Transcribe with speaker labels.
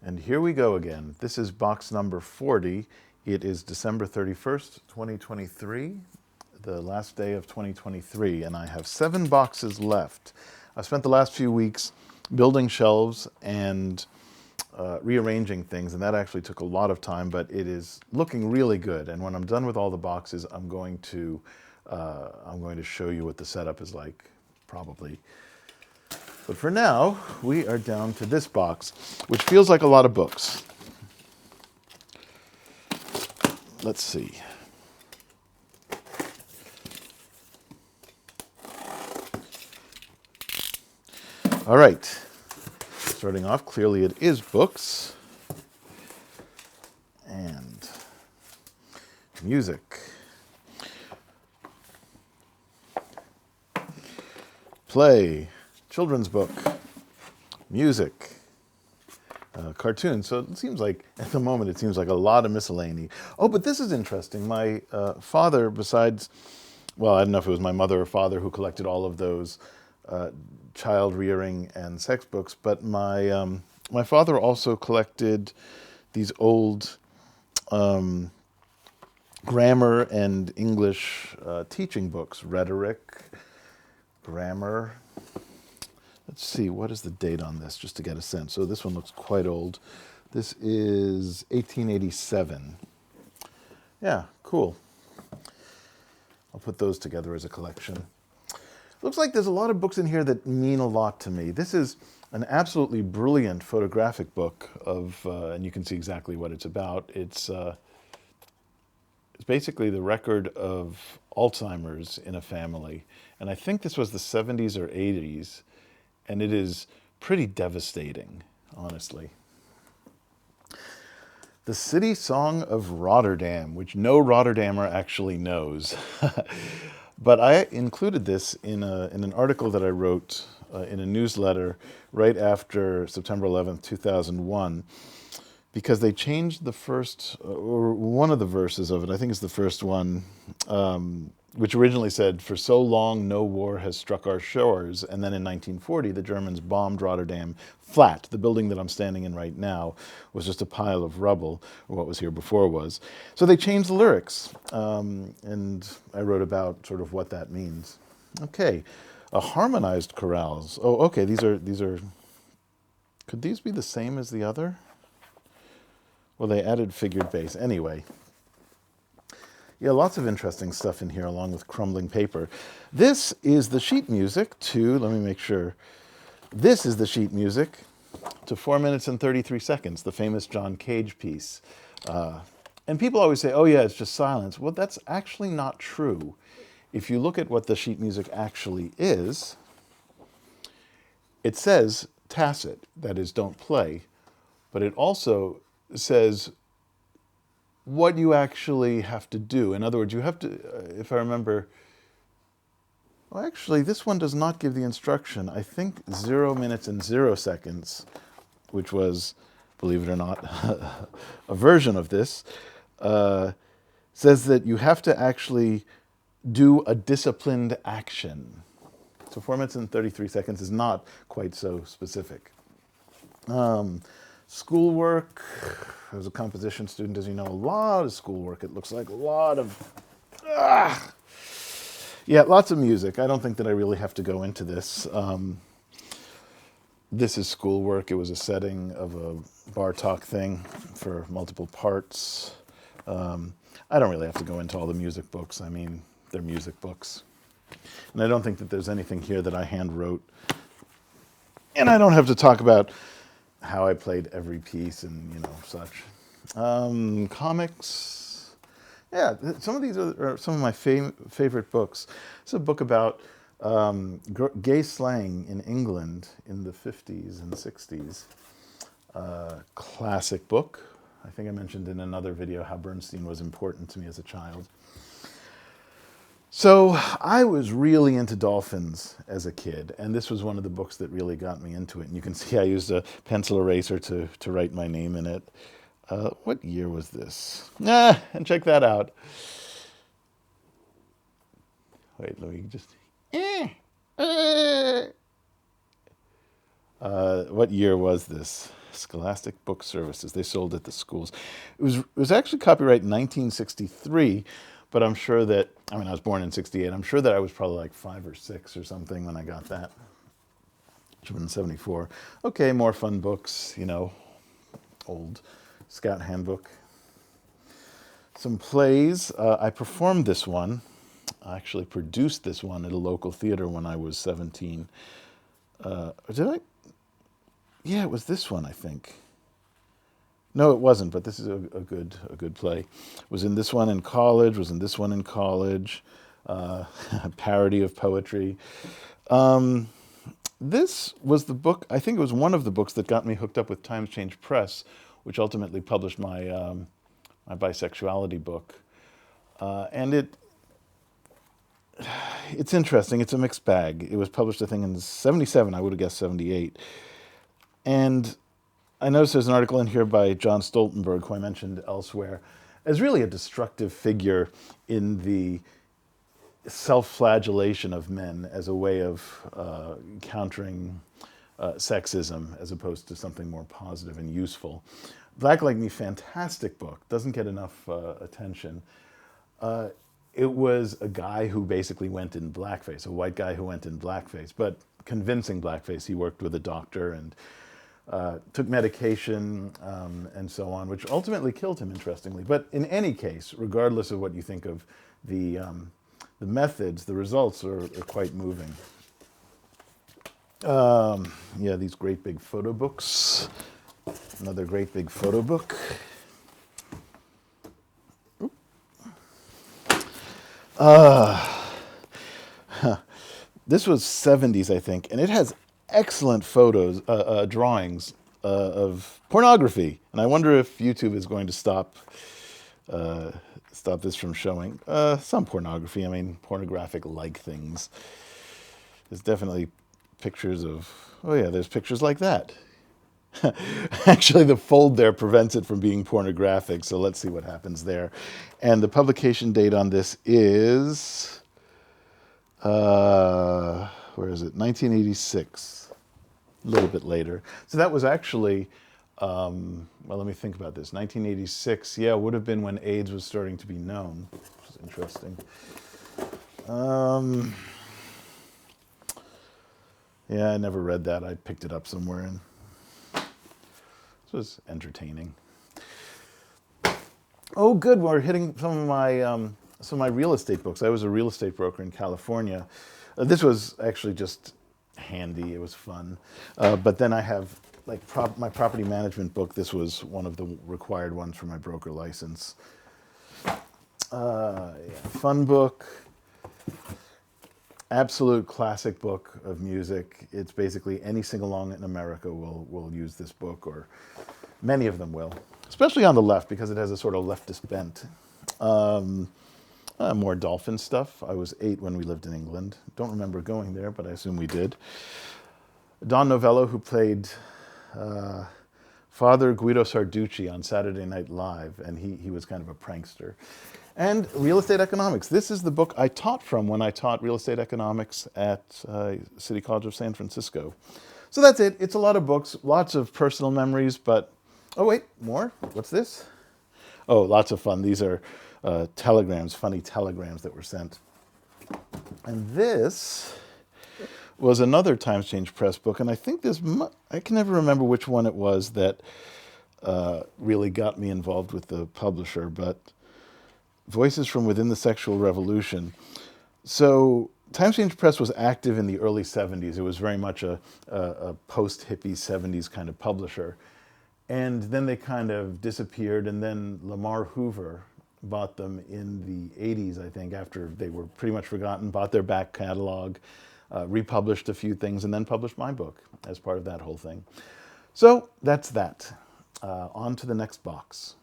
Speaker 1: And here we go again. This is box number 40. It is December 31st, 2023, the last day of 2023, and I have 7 boxes left. I spent the last few weeks building shelves and rearranging things, and that actually took a lot of time, but it is looking really good. And when I'm done with all the boxes, I'm going to show you what the setup is like, probably. But for now, we are down to this box, which feels like a lot of books. Let's see. All right. Starting off, clearly it is books. And music. Play. Children's book. Music. Cartoons. So it seems like, at the moment, it seems like a lot of miscellany. Oh, but this is interesting. My father, besides, well, I don't know if it was my mother or father who collected all of those child rearing and sex books, but my father also collected these old grammar and English teaching books, rhetoric, grammar. Let's see, what is the date on this, just to get a sense. So this one looks quite old. This is 1887. Yeah, cool. I'll put those together as a collection. Looks like there's a lot of books in here that mean a lot to me. This is an absolutely brilliant photographic book of, and you can see exactly what it's about. It's basically the record of Alzheimer's in a family. And I think this was the 70s or 80s. And it is pretty devastating, honestly. The City Song of Rotterdam, which no Rotterdamer actually knows. But I included this in an article that I wrote in a newsletter right after September 11th, 2001, because they changed the first, or one of the verses of it, I think it's the first one, which originally said, "For so long no war has struck our shores." And then in 1940, the Germans bombed Rotterdam flat. The building that I'm standing in right now was just a pile of rubble, or what was here before was. So they changed the lyrics, and I wrote about sort of what that means. Okay, harmonized chorales. Oh, okay, these are, could these be the same as the other? Well, they added figured bass. Anyway. Yeah, lots of interesting stuff in here, along with crumbling paper. This is the sheet music to, let me make sure, this is the sheet music to 4 minutes and 33 seconds, the famous John Cage piece. And people always say, oh yeah, it's just silence. Well, that's actually not true. If you look at what the sheet music actually is, it says tacit, that is, don't play, but it also says what you actually have to do. In other words, you have to, if I remember, well, actually, this one does not give the instruction. I think 0 minutes and 0 seconds, which was, believe it or not, a version of this, says that you have to actually do a disciplined action. So 4 minutes and 33 seconds is not quite so specific. Schoolwork. As a composition student, as you know, a lot of schoolwork. It looks like a lot of, yeah, lots of music. I don't think that I really have to go into this. This is schoolwork. It was a setting of a Bartok thing for multiple parts. I don't really have to go into all the music books. I mean, they're music books. And I don't think that there's anything here that I hand wrote. And I don't have to talk about how I played every piece and, you know, such. Comics. Yeah, some of these are some of my favorite books. It's a book about gay slang in England in the 50s and 60s. Classic book. I think I mentioned in another video how Bernstein was important to me as a child. So I was really into dolphins as a kid, and this was one of the books that really got me into it. And you can see I used a pencil eraser to write my name in it. What year was this? And check that out. Wait, let me just... What year was this? Scholastic Book Services. They sold at the schools. It was actually copyright in 1963, but I'm sure that, I mean, I was born in 68. I'm sure that I was probably like 5 or 6 or something when I got that. Should have been 74. Okay, more fun books, old Scout Handbook. Some plays. I performed this one. I actually produced this one at a local theater when I was 17. Did I? Yeah, it was this one, I think. No, it wasn't, but this is a good play. Was in this one in college, was in this one in college. A parody of poetry. This was the book, I think it was one of the books that got me hooked up with Times Change Press, which ultimately published my bisexuality book. And it's interesting. It's a mixed bag. It was published, I think, in 77. I would have guessed 78. And I noticed there's an article in here by John Stoltenberg, who I mentioned elsewhere, as really a destructive figure in the self-flagellation of men as a way of countering sexism as opposed to something more positive and useful. Black Like Me, fantastic book. Doesn't get enough attention. It was a guy who basically went in blackface, a white guy who went in blackface, but convincing blackface. He worked with a doctor and took medication and so on, which ultimately killed him, interestingly. But in any case, regardless of what you think of the methods, the results are quite moving. Yeah, these great big photo books. Another great big photo book. This was 70s, I think, and it has excellent photos, drawings of pornography. And I wonder if YouTube is going to stop this from showing some pornography. I mean, pornographic-like things. There's definitely pictures of, oh yeah, there's pictures like that. Actually, the fold there prevents it from being pornographic, so let's see what happens there. And the publication date on this is, where is it? 1986, a little bit later. So that was actually, well, let me think about this. 1986, yeah, would have been when AIDS was starting to be known, which is interesting. Yeah, I never read that. I picked it up somewhere and this was entertaining. Oh, good. We're hitting some of my real estate books. I was a real estate broker in California. This was actually just handy. It was fun. But then I have like my property management book. This was one of the required ones for my broker license. Yeah, fun book. Absolute classic book of music. It's basically any sing-along in America will use this book, or many of them will, especially on the left because it has a sort of leftist bent. More dolphin stuff. I was 8 when we lived in England. Don't remember going there, but I assume we did. Don Novello, who played Father Guido Sarducci on Saturday Night Live, and he was kind of a prankster. And real estate economics. This is the book I taught from when I taught real estate economics at City College of San Francisco. So that's it. It's a lot of books, lots of personal memories, but, oh wait, more? What's this? Oh, lots of fun. These are telegrams, funny telegrams that were sent. And this was another Times Change Press book, and I think I can never remember which one it was that really got me involved with the publisher, but Voices from Within the Sexual Revolution. So Times Change Press was active in the early 70s. It was very much a post-hippie 70s kind of publisher. And then they kind of disappeared, and then Lamar Hoover bought them in the 80s, I think, after they were pretty much forgotten, bought their back catalog, republished a few things, and then published my book as part of that whole thing. So that's that. On to the next box.